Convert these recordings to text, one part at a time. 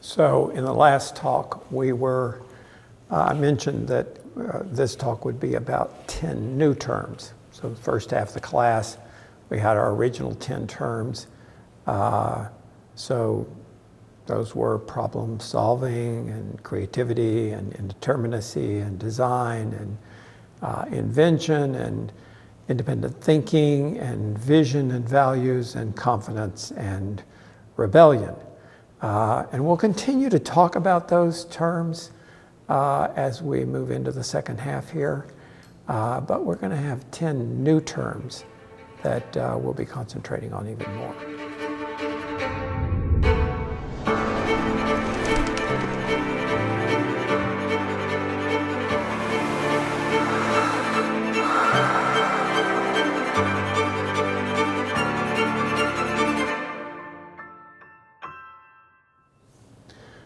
So in the last talk, I mentioned that this talk would be about 10 new terms. So the first half of the class, we had our original 10 terms. So those were problem solving and creativity and indeterminacy and design and invention and independent thinking and vision and values and confidence and rebellion. And we'll continue to talk about those terms as we move into the second half here. But we're going to have 10 new terms that we'll be concentrating on even more.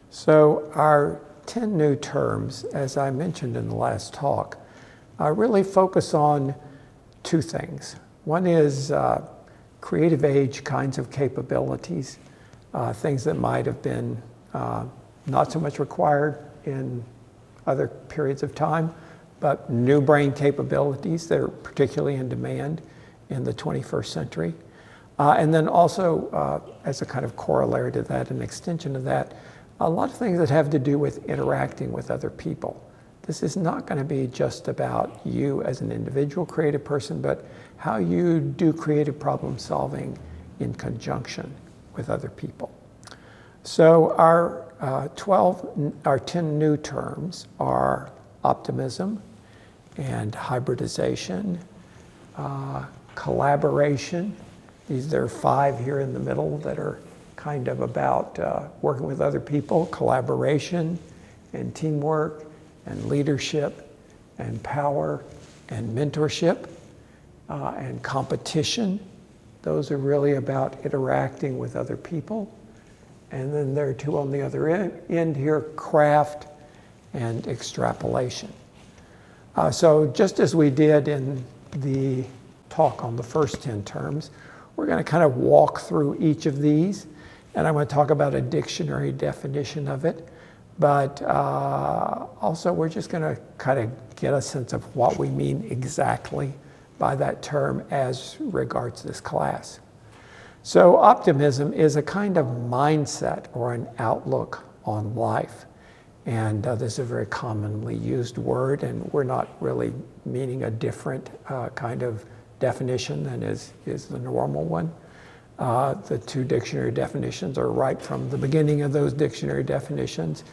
So our 10 new terms, as I mentioned in the last talk, really focus on two things. One is creative age kinds of capabilities, things that might have been not so much required in other periods of time, but new brain capabilities that are particularly in demand in the 21st century. And then also, as a kind of corollary to that, an extension of that, a lot of things that have to do with interacting with other people. This is not going to be just about you as an individual creative person, but how you do creative problem solving in conjunction with other people. So our 10 new terms are optimism and hybridization, collaboration. There are 5 here in the middle that are kind of about working with other people, collaboration and teamwork and leadership and power and mentorship and competition. Those are really about interacting with other people. And then there are 2 on the other end here, craft and extrapolation. So just as we did in the talk on the first 10 terms, we're going to kind of walk through each of these. And I'm going to talk about a dictionary definition of it. But also we're just going to kind of get a sense of what we mean exactly by that term as regards this class. So optimism is a kind of mindset or an outlook on life. And this is a very commonly used word, and we're not really meaning a different kind of definition than is the normal one. The 2 dictionary definitions are right from the beginning of those dictionary definitions.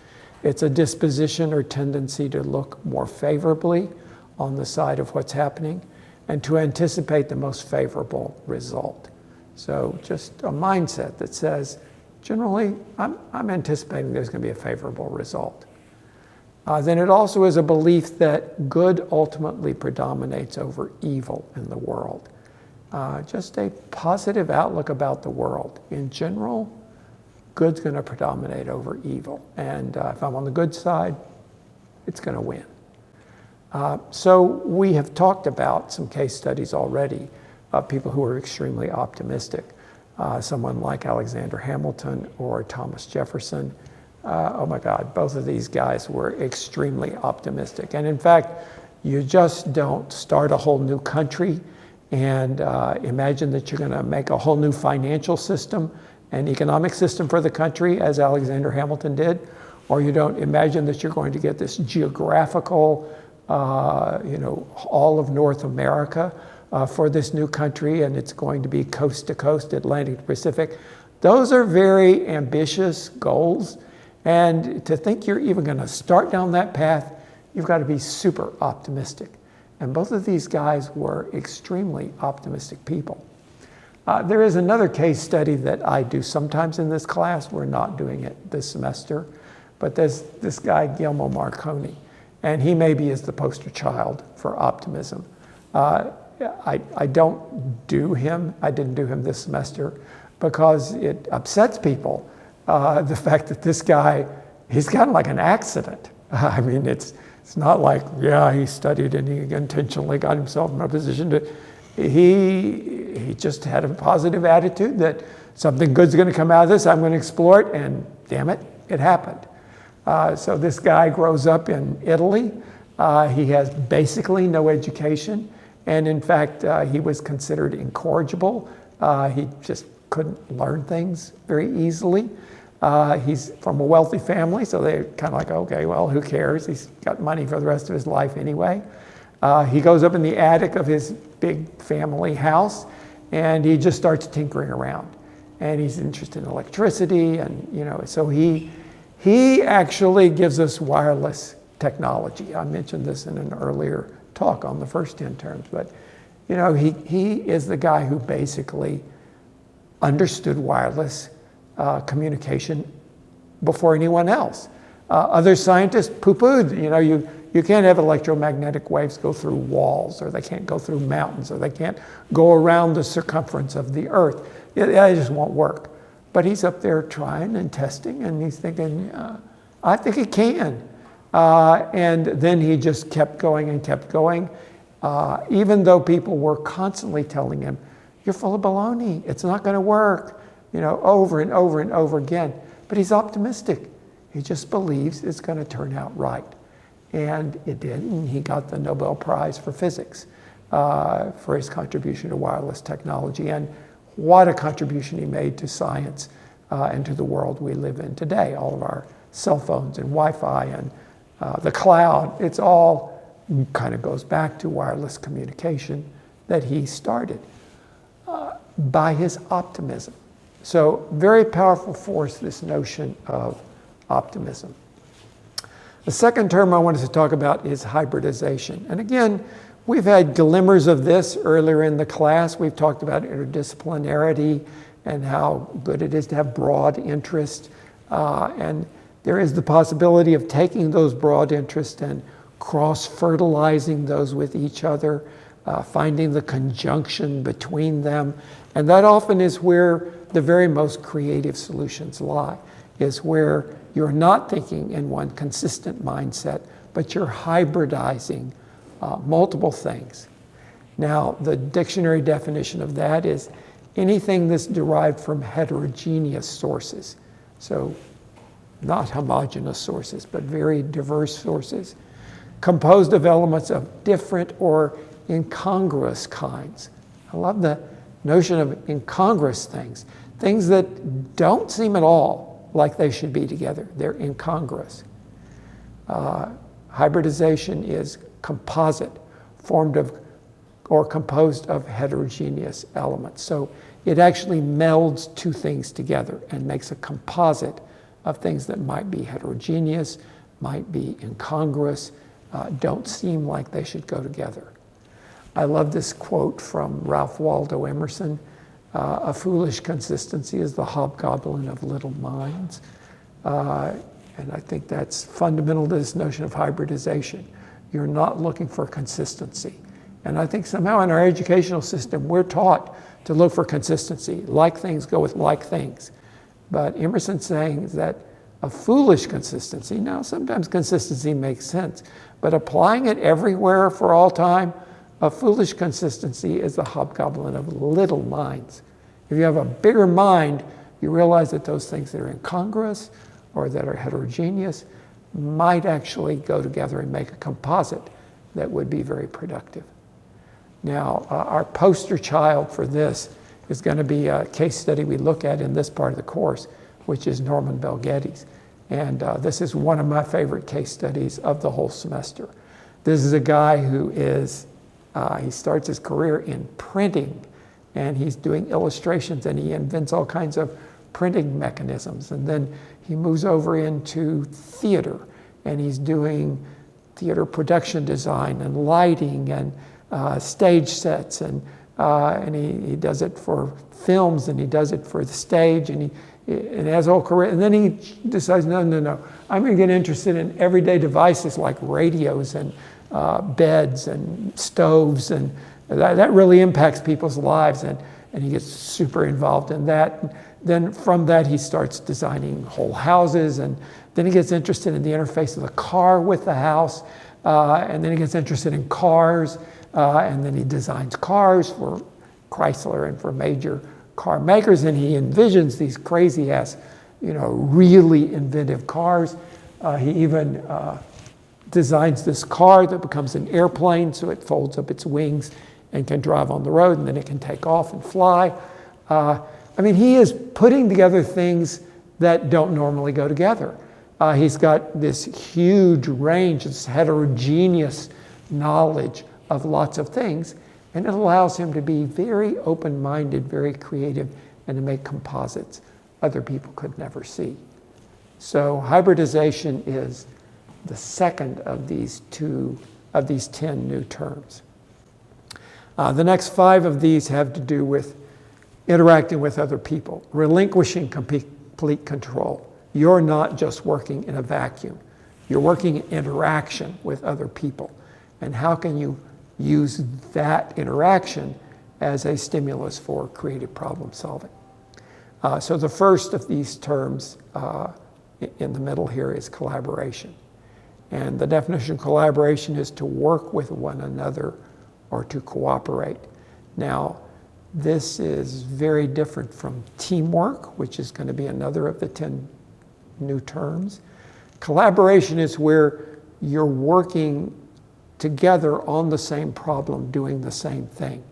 It's a disposition or tendency to look more favorably on the side of what's happening and to anticipate the most favorable result. So just a mindset that says, generally, I'm anticipating there's going to be a favorable result. Then it also is a belief that good ultimately predominates over evil in the world. Just a positive outlook about the world. In general, good's going to predominate over evil. And if I'm on the good side, it's going to win. So we have talked about some case studies already of people who are extremely optimistic. Someone like Alexander Hamilton or Thomas Jefferson. Oh my God, both of these guys were extremely optimistic. And in fact, you just don't start a whole new country and imagine that you're going to make a whole new financial system and economic system for the country, as Alexander Hamilton did, or you don't imagine that you're going to get this geographical, all of North America for this new country, and it's going to be coast to coast, Atlantic to Pacific. Those are very ambitious goals, and to think you're even going to start down that path, you've got to be super optimistic. And both of these guys were extremely optimistic people. There is another case study that I do sometimes in this class. We're not doing it this semester, but there's this guy, Guillermo Marconi, and he maybe is the poster child for optimism. I don't do him. I didn't do him this semester because it upsets people. The fact that this guy, he's kind of like an accident. I mean, it's not like, yeah, he studied and he intentionally got himself in a position to, he just had a positive attitude that something good's going to come out of this, I'm going to explore it, and damn it, it happened. So this guy grows up in Italy. He has basically no education. And in fact, he was considered incorrigible. He just couldn't learn things very easily. He's from a wealthy family, so they're kind of like, okay, well, who cares? He's got money for the rest of his life anyway. He goes up in the attic of his big family house, and he just starts tinkering around. And he's interested in electricity, and so he actually gives us wireless technology. I mentioned this in an earlier talk on the first 10 terms, but he is the guy who basically understood wireless communication before anyone else. Other scientists poo-pooed, you can't have electromagnetic waves go through walls, or they can't go through mountains, or they can't go around the circumference of the earth. It just won't work. But he's up there trying and testing, and he's thinking, I think it can. And then he just kept going and kept going, even though people were constantly telling him, you're full of baloney, it's not going to work, over and over and over again. But he's optimistic. He just believes it's going to turn out right. And it did, and he got the Nobel Prize for Physics for his contribution to wireless technology. And what a contribution he made to science and to the world we live in today. All of our cell phones and Wi-Fi and the cloud, it's all kind of goes back to wireless communication that he started by his optimism. So very powerful force, this notion of optimism. The second term I wanted to talk about is hybridization. And again, we've had glimmers of this earlier in the class. We've talked about interdisciplinarity and how good it is to have broad interest. And there is the possibility of taking those broad interests and cross-fertilizing those with each other, finding the conjunction between them. And that often is where the very most creative solutions lie, is where you're not thinking in one consistent mindset, but you're hybridizing multiple things. Now, the dictionary definition of that is anything that's derived from heterogeneous sources. So not homogeneous sources, but very diverse sources, composed of elements of different or incongruous kinds. I love the notion of incongruous things, things that don't seem at all like they should be together. They're incongruous. Hybridization is composite, formed of or composed of heterogeneous elements. So it actually melds two things together and makes a composite of things that might be heterogeneous, might be incongruous, don't seem like they should go together. I love this quote from Ralph Waldo Emerson. A foolish consistency is the hobgoblin of little minds. And I think that's fundamental to this notion of hybridization. You're not looking for consistency. And I think somehow in our educational system, we're taught to look for consistency. Like things go with like things. But Emerson's saying that a foolish consistency, now sometimes consistency makes sense, but applying it everywhere for all time, a foolish consistency is the hobgoblin of little minds. If you have a bigger mind, you realize that those things that are incongruous or that are heterogeneous might actually go together and make a composite that would be very productive. Now, our poster child for this is going to be a case study we look at in this part of the course, which is Norman Bell Geddes. And this is one of my favorite case studies of the whole semester. This is a guy who is he starts his career in printing, and he's doing illustrations, and he invents all kinds of printing mechanisms. And then he moves over into theater, and he's doing theater production design and lighting and stage sets, and he does it for films, and he does it for the stage, and he has a whole career. And then he decides, no, I'm going to get interested in everyday devices like radios and beds and stoves, and that really impacts people's lives, and he gets super involved in that. And then from that he starts designing whole houses, and then he gets interested in the interface of the car with the house, and then he gets interested in cars, and then he designs cars for Chrysler and for major car makers, and he envisions these crazy ass really inventive cars. He even designs this car that becomes an airplane, so it folds up its wings and can drive on the road, and then it can take off and fly. He is putting together things that don't normally go together. He's got this huge range, this heterogeneous knowledge of lots of things, and it allows him to be very open-minded, very creative, and to make composites other people could never see. So hybridization is the second of these 10 new terms. The next 5 of these have to do with interacting with other people, relinquishing complete control. You're not just working in a vacuum. You're working in interaction with other people. And how can you use that interaction as a stimulus for creative problem solving? So the first of these terms in the middle here is collaboration. And the definition of collaboration is to work with one another or to cooperate. Now, this is very different from teamwork, which is going to be another of the 10 new terms. Collaboration is where you're working together on the same problem, doing the same thing.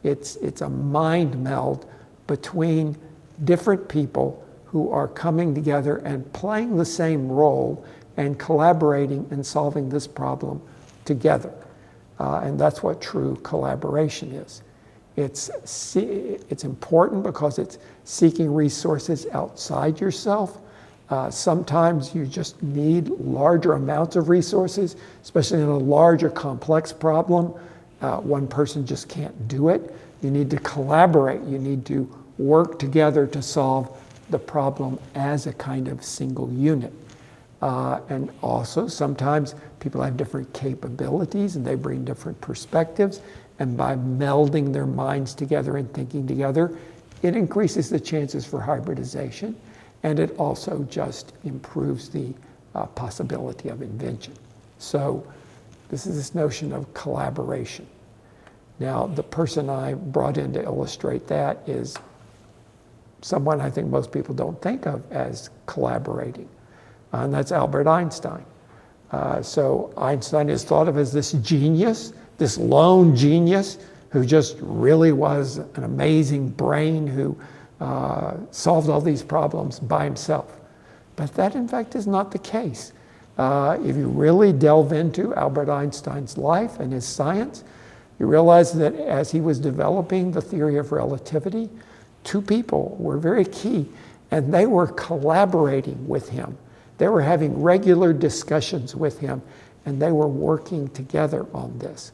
It's a mind meld between different people who are coming together and playing the same role and collaborating and solving this problem together. And that's what true collaboration is. It's important because it's seeking resources outside yourself. Sometimes you just need larger amounts of resources, especially in a larger complex problem. One person just can't do it. You need to collaborate. You need to work together to solve the problem as a kind of single unit. And also sometimes people have different capabilities and they bring different perspectives. And by melding their minds together and thinking together, it increases the chances for hybridization. And it also just improves the possibility of invention. So this is this notion of collaboration. Now, the person I brought in to illustrate that is someone I think most people don't think of as collaborating, and that's Albert Einstein. So Einstein is thought of as this genius, this lone genius who just really was an amazing brain who solved all these problems by himself. But that, in fact, is not the case. If you really delve into Albert Einstein's life and his science, you realize that as he was developing the theory of relativity, 2 people were very key, and they were collaborating with him. They were having regular discussions with him, and they were working together on this.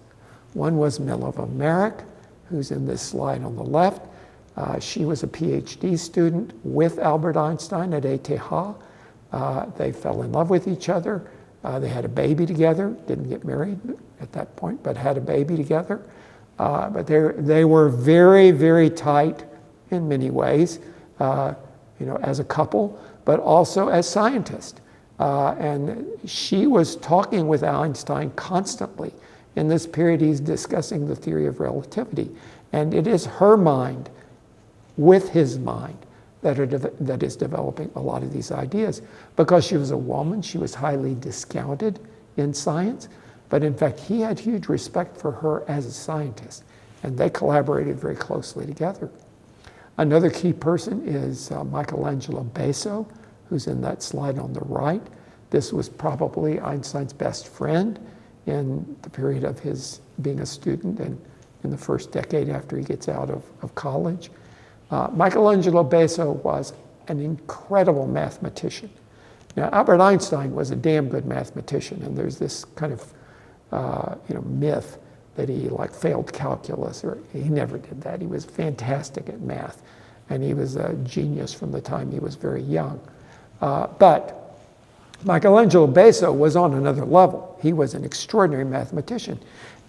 One was Mileva Merrick, who's in this slide on the left. She was a PhD student with Albert Einstein at ETH. They fell in love with each other. They had a baby together, didn't get married at that point, but had a baby together. But they were very, very tight in many ways, as a couple, but also as scientists. And she was talking with Einstein constantly. In this period, he's discussing the theory of relativity. And it is her mind with his mind that is developing a lot of these ideas. Because she was a woman, she was highly discounted in science. But in fact, he had huge respect for her as a scientist. And they collaborated very closely together. Another key person is Michelangelo Basso, who's in that slide on the right. This was probably Einstein's best friend in the period of his being a student and in the first decade after he gets out of college. Michelangelo Basso was an incredible mathematician. Now, Albert Einstein was a damn good mathematician, and there's this kind of myth that he failed calculus, or he never did that. He was fantastic at math, and he was a genius from the time he was very young. But Michelangelo Basso was on another level. He was an extraordinary mathematician,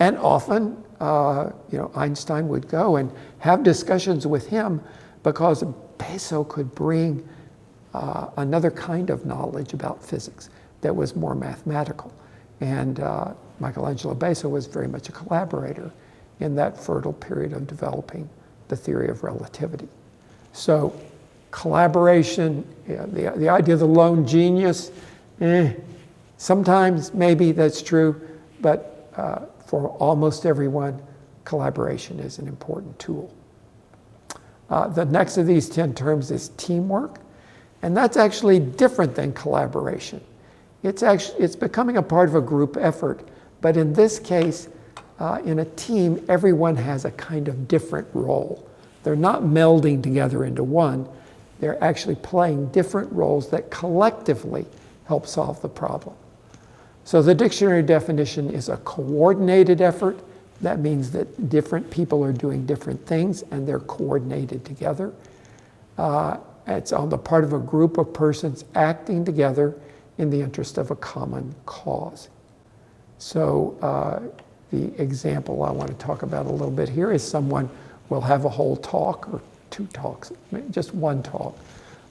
and often, Einstein would go and have discussions with him because Basso could bring another kind of knowledge about physics that was more mathematical. And Michelangelo Basso was very much a collaborator in that fertile period of developing the theory of relativity. So Collaboration, the idea of the lone genius, sometimes maybe that's true, but for almost everyone, collaboration is an important tool. The next of these 10 terms is teamwork, and that's actually different than collaboration. It's becoming a part of a group effort, but in this case, in a team, everyone has a kind of different role. They're not melding together into one. They're actually playing different roles that collectively help solve the problem. So the dictionary definition is a coordinated effort. That means that different people are doing different things and they're coordinated together. It's on the part of a group of persons acting together in the interest of a common cause. So the example I want to talk about a little bit here is someone will have a whole talk, or 2 talks, just 1 talk,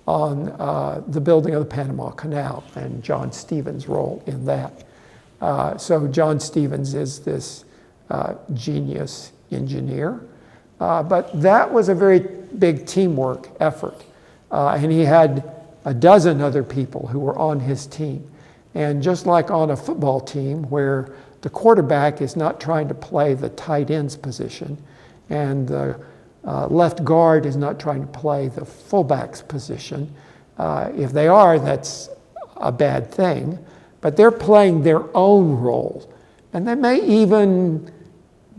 on the building of the Panama Canal and John Stevens' role in that. So John Stevens is this genius engineer, but that was a very big teamwork effort. And he had a dozen other people who were on his team. And just like on a football team where the quarterback is not trying to play the tight end's position, and the left guard is not trying to play the fullback's position. If they are, that's a bad thing, but they're playing their own role. And they may even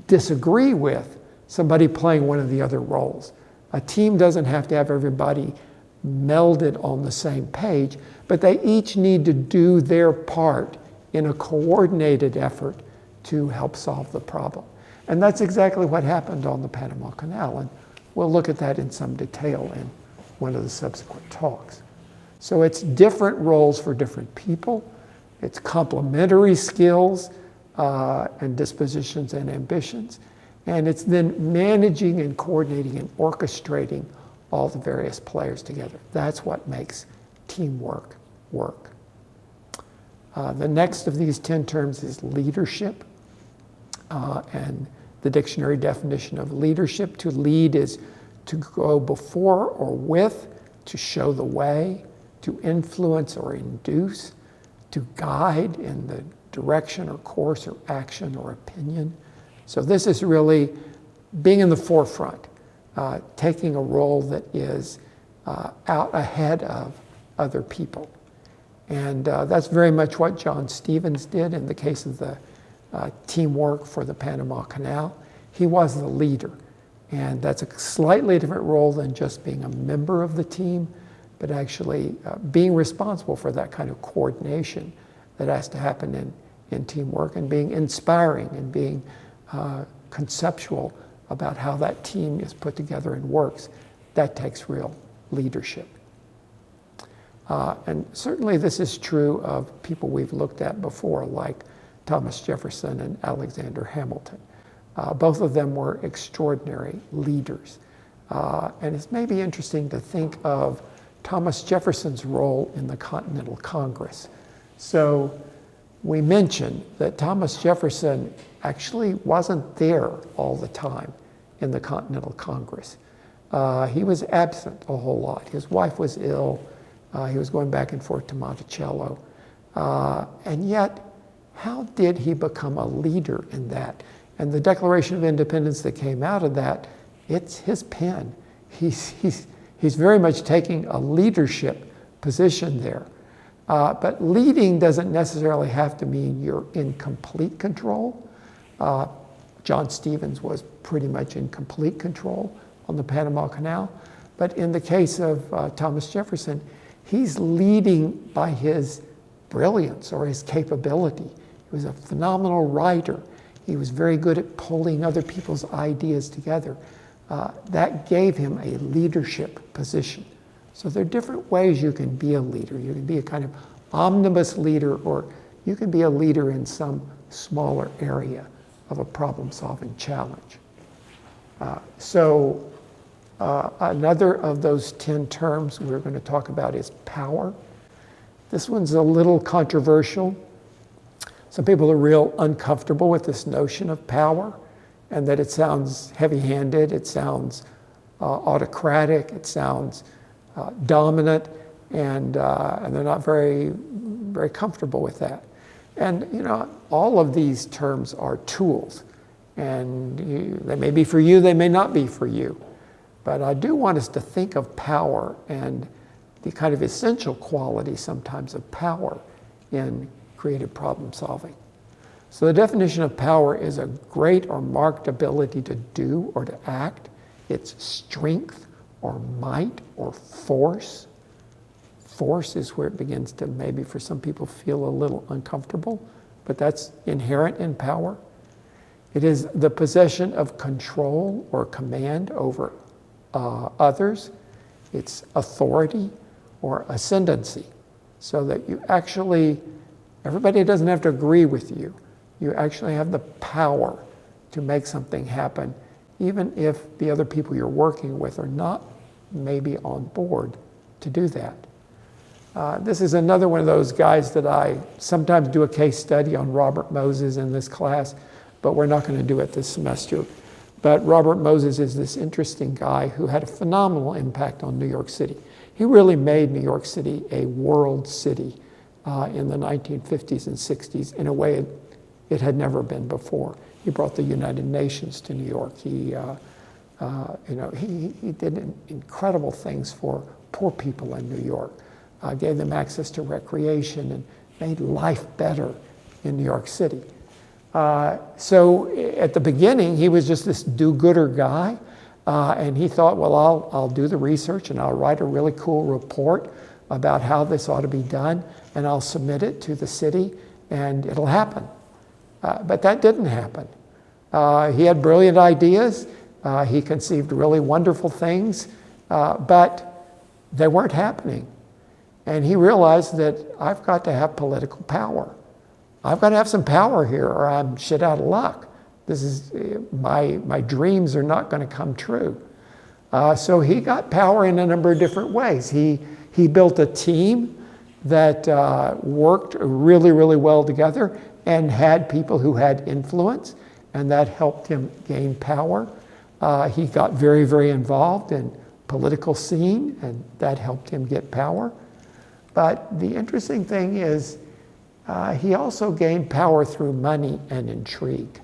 disagree with somebody playing one of the other roles. A team doesn't have to have everybody melded on the same page, but they each need to do their part in a coordinated effort to help solve the problem. And that's exactly what happened on the Panama Canal, and we'll look at that in some detail in one of the subsequent talks. So it's different roles for different people, it's complementary skills and dispositions and ambitions, and it's then managing and coordinating and orchestrating all the various players together. That's what makes teamwork work. The next of these 10 terms is leadership, and the dictionary definition of leadership: to lead is to go before or with, to show the way, to influence or induce, to guide in the direction or course or action or opinion. So this is really being in the forefront, taking a role that is out ahead of other people. And that's very much what John Stevens did in the case of the teamwork for the Panama Canal. He was the leader. And that's a slightly different role than just being a member of the team, but actually being responsible for that kind of coordination that has to happen in teamwork, and being inspiring and being conceptual about how that team is put together and works. That takes real leadership. And certainly this is true of people we've looked at before, like Thomas Jefferson and Alexander Hamilton. Both of them were extraordinary leaders. And it's maybe interesting to think of Thomas Jefferson's role in the Continental Congress. So we mentioned that Thomas Jefferson actually wasn't there all the time in the Continental Congress. He was absent a whole lot. His wife was ill. He was going back and forth to Monticello. And yet, how did he become a leader in that? And the Declaration of Independence that came out of that, it's his pen. He's very much taking a leadership position there. But leading doesn't necessarily have to mean you're in complete control. John Stevens was pretty much in complete control on the Panama Canal. But in the case of Thomas Jefferson, he's leading by his brilliance or his capability. He was a phenomenal writer. He was very good at pulling other people's ideas together. That gave him a leadership position. So there are different ways you can be a leader. You can be a kind of omnibus leader, or you can be a leader in some smaller area of a problem-solving challenge. Another of those 10 terms we're going to talk about is power. This one's a little controversial. Some people are real uncomfortable with this notion of power, and that it sounds heavy-handed, it sounds autocratic, it sounds dominant, and they're not very, very comfortable with that. And all of these terms are tools, and they may be for you, they may not be for you. But I do want us to think of power and the kind of essential quality sometimes of power in creative problem solving. So the definition of power is a great or marked ability to do or to act. It's strength or might or force. Force is where it begins to maybe for some people feel a little uncomfortable, but that's inherent in power. It is the possession of control or command over others. It's authority or ascendancy, so that you actually, everybody doesn't have to agree with you. You actually have the power to make something happen, even if the other people you're working with are not maybe on board to do that. This is another one of those guys that I sometimes do a case study on, Robert Moses, in this class, but we're not going to do it this semester. But Robert Moses is this interesting guy who had a phenomenal impact on New York City. He really made New York City a world city in the 1950s and 60s in a way it had never been before. He brought the United Nations to New York. He did incredible things for poor people in New York, gave them access to recreation and made life better in New York City. So at the beginning, he was just this do-gooder guy, and he thought, well, I'll do the research and I'll write a really cool report about how this ought to be done, and I'll submit it to the city, and it'll happen. But that didn't happen. He had brilliant ideas. He conceived really wonderful things, but they weren't happening. And he realized that I've got to have political power. I've got to have some power here or I'm shit out of luck. This is, my dreams are not going to come true. So he got power in a number of different ways. He built a team that worked really, really well together and had people who had influence, and that helped him gain power. He got very, very involved in political scene, and that helped him get power. But the interesting thing is, he also gained power through money and intrigue.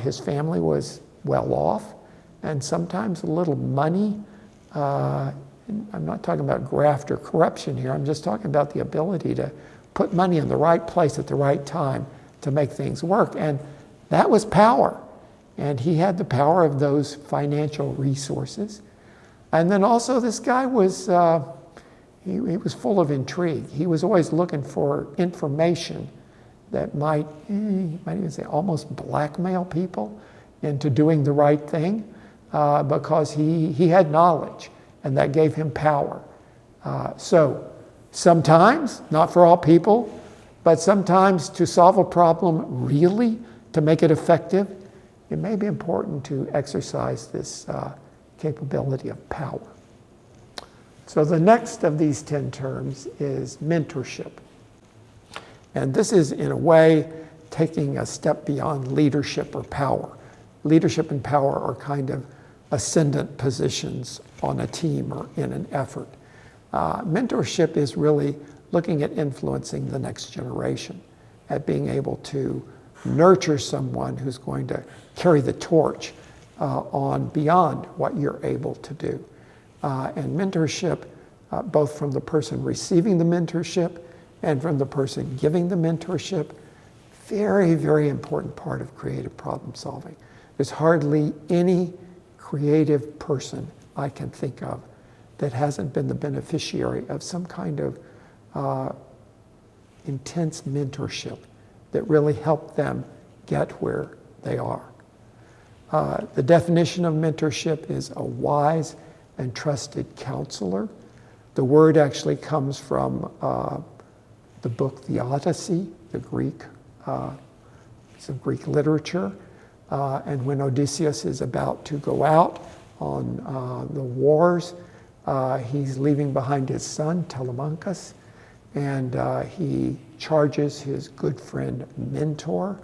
His family was well off, and sometimes a little money, I'm not talking about graft or corruption here, I'm just talking about the ability to put money in the right place at the right time to make things work. And that was power. And he had the power of those financial resources. And then also this guy was, he was full of intrigue. He was always looking for information that might, you might even say, almost blackmail people into doing the right thing, because he had knowledge, and that gave him power. So sometimes, not for all people, but sometimes to solve a problem really, to make it effective, it may be important to exercise this capability of power. So the next of these 10 terms is mentorship. And this is, in a way, taking a step beyond leadership or power. Leadership and power are kind of ascendant positions on a team or in an effort. Mentorship is really looking at influencing the next generation, at being able to nurture someone who's going to carry the torch on beyond what you're able to do. And mentorship, both from the person receiving the mentorship and from the person giving the mentorship, very, very important part of creative problem solving. There's hardly any creative person I can think of that hasn't been the beneficiary of some kind of intense mentorship that really helped them get where they are. The definition of mentorship is a wise and trusted counselor. The word actually comes from the book The Odyssey, the Greek, it's of Greek literature. And when Odysseus is about to go out on the wars, he's leaving behind his son, Telemachus, and he charges his good friend Mentor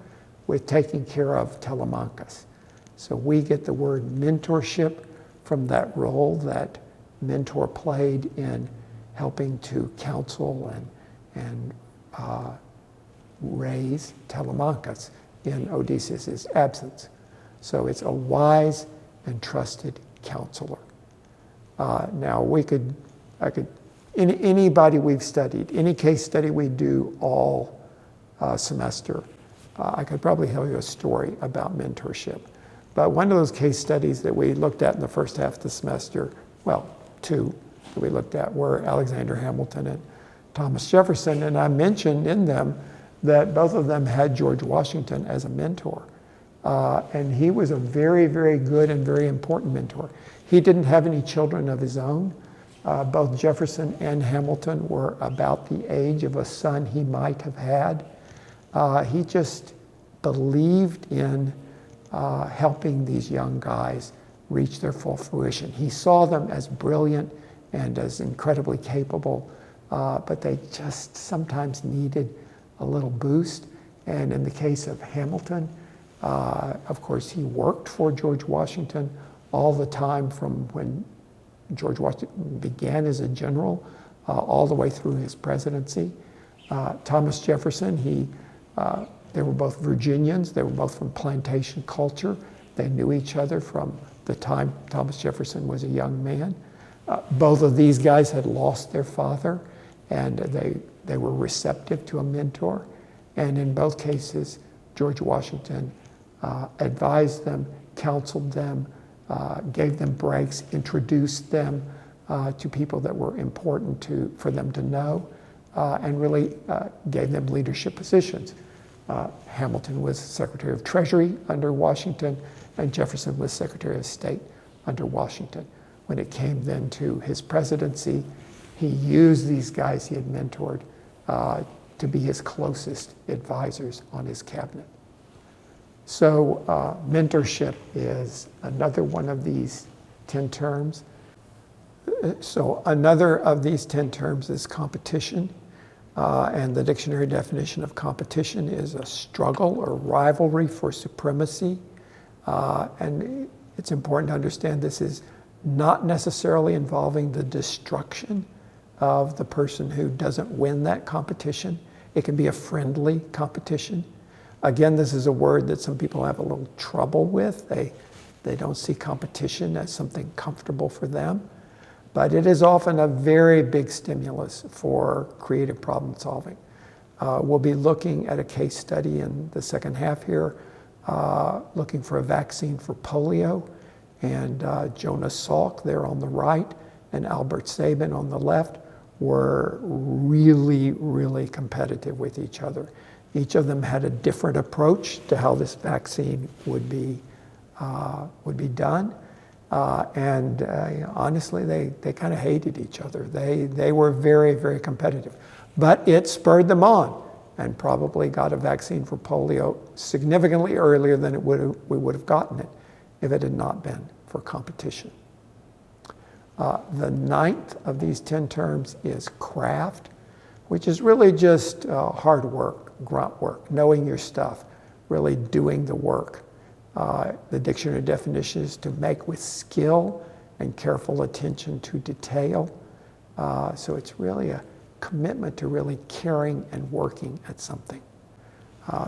with taking care of Telemachus. So we get the word mentorship from that role that mentor played in helping to counsel and raise Telemachus in Odysseus' absence. So it's a wise and trusted counselor. Now anybody we've studied, any case study we do all semester, I could probably tell you a story about mentorship. But one of those case studies that we looked at in the first half of the semester, well, two that we looked at were Alexander Hamilton and Thomas Jefferson, and I mentioned in them that both of them had George Washington as a mentor. And he was a very, very good and very important mentor. He didn't have any children of his own. Both Jefferson and Hamilton were about the age of a son he might have had. He just believed in helping these young guys reach their full fruition. He saw them as brilliant and as incredibly capable, but they just sometimes needed a little boost. And in the case of Hamilton, of course, he worked for George Washington all the time from when George Washington began as a general all the way through his presidency. Thomas Jefferson, they were both Virginians. They were both from plantation culture. They knew each other from the time Thomas Jefferson was a young man. Both of these guys had lost their father, and they were receptive to a mentor. And in both cases, George Washington advised them, counseled them, gave them breaks, introduced them to people that were important for them to know, and really gave them leadership positions. Hamilton was Secretary of Treasury under Washington, and Jefferson was Secretary of State under Washington. When it came then to his presidency, he used these guys he had mentored to be his closest advisors on his cabinet. So mentorship is another one of these 10 terms. So another of these 10 terms is competition. And the dictionary definition of competition is a struggle or rivalry for supremacy. And it's important to understand this is not necessarily involving the destruction of the person who doesn't win that competition. It can be a friendly competition. Again, this is a word that some people have a little trouble with. They don't see competition as something comfortable for them. But it is often a very big stimulus for creative problem solving. We'll be looking at a case study in the second half here, looking for a vaccine for polio. And Jonas Salk there on the right and Albert Sabin on the left were really, really competitive with each other. Each of them had a different approach to how this vaccine would be done. And honestly, they kind of hated each other. They were very, very competitive. But it spurred them on and probably got a vaccine for polio significantly earlier than we would have gotten it if it had not been for competition. The ninth of these 10 terms is craft, which is really just hard work, grunt work, knowing your stuff, really doing the work. The dictionary definition is to make with skill and careful attention to detail. So it's really a commitment to really caring and working at something.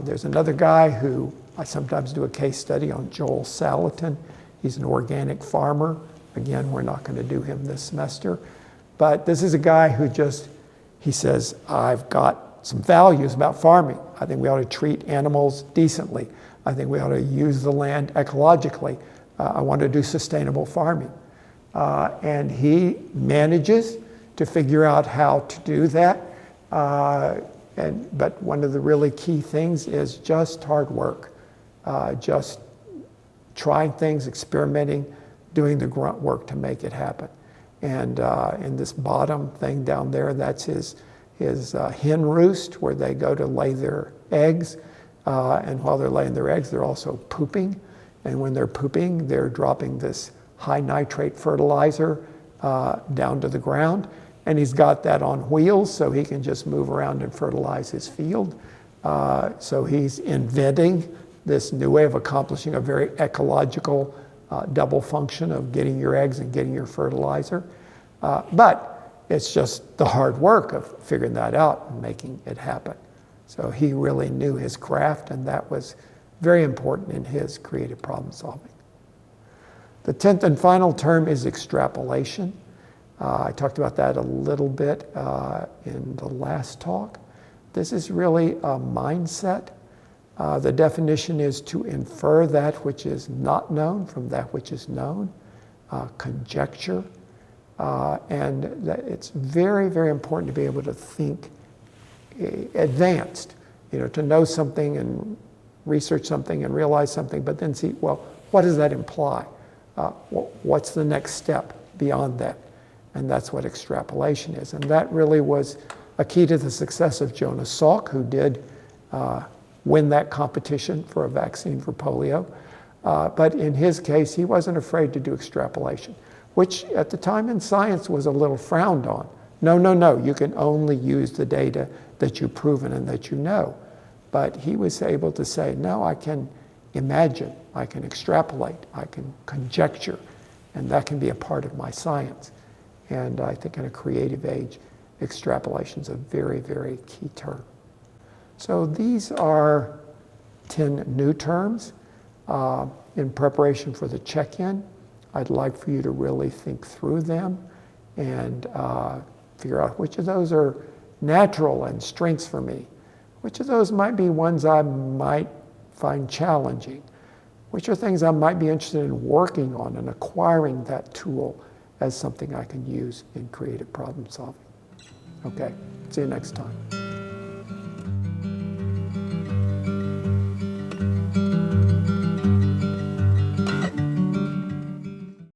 There's another guy who I sometimes do a case study on, Joel Salatin. He's an organic farmer. Again, we're not going to do him this semester. But this is a guy who he says, I've got some values about farming. I think we ought to treat animals decently. I think we ought to use the land ecologically. I want to do sustainable farming. And he manages to figure out how to do that. But one of the really key things is just hard work. Just trying things, experimenting, doing the grunt work to make it happen. And in this bottom thing down there, that's his hen roost, where they go to lay their eggs. And while they're laying their eggs, they're also pooping. And when they're pooping, they're dropping this high nitrate fertilizer down to the ground. And he's got that on wheels, so he can just move around and fertilize his field. So he's inventing this new way of accomplishing a very ecological double function of getting your eggs and getting your fertilizer. But it's just the hard work of figuring that out and making it happen. So he really knew his craft, and that was very important in his creative problem solving. The 10th and final term is extrapolation. I talked about that a little bit in the last talk. This is really a mindset. The definition is to infer that which is not known from that which is known, conjecture. And it's very, very important to be able to think advanced, to know something and research something and realize something, but then see, well, what does that imply? What's the next step beyond that? And that's what extrapolation is. And that really was a key to the success of Jonas Salk, who did win that competition for a vaccine for polio. But in his case, he wasn't afraid to do extrapolation, which at the time in science was a little frowned on. No, you can only use the data that you've proven and that you know. But he was able to say, no, I can imagine, I can extrapolate, I can conjecture, and that can be a part of my science. And I think in a creative age, extrapolation is a very, very key term. So these are 10 new terms. In preparation for the check-in, I'd like for you to really think through them and figure out which of those are natural and strengths for me. Which of those might be ones I might find challenging? Which are things I might be interested in working on and acquiring that tool as something I can use in creative problem solving? Okay, see you next time.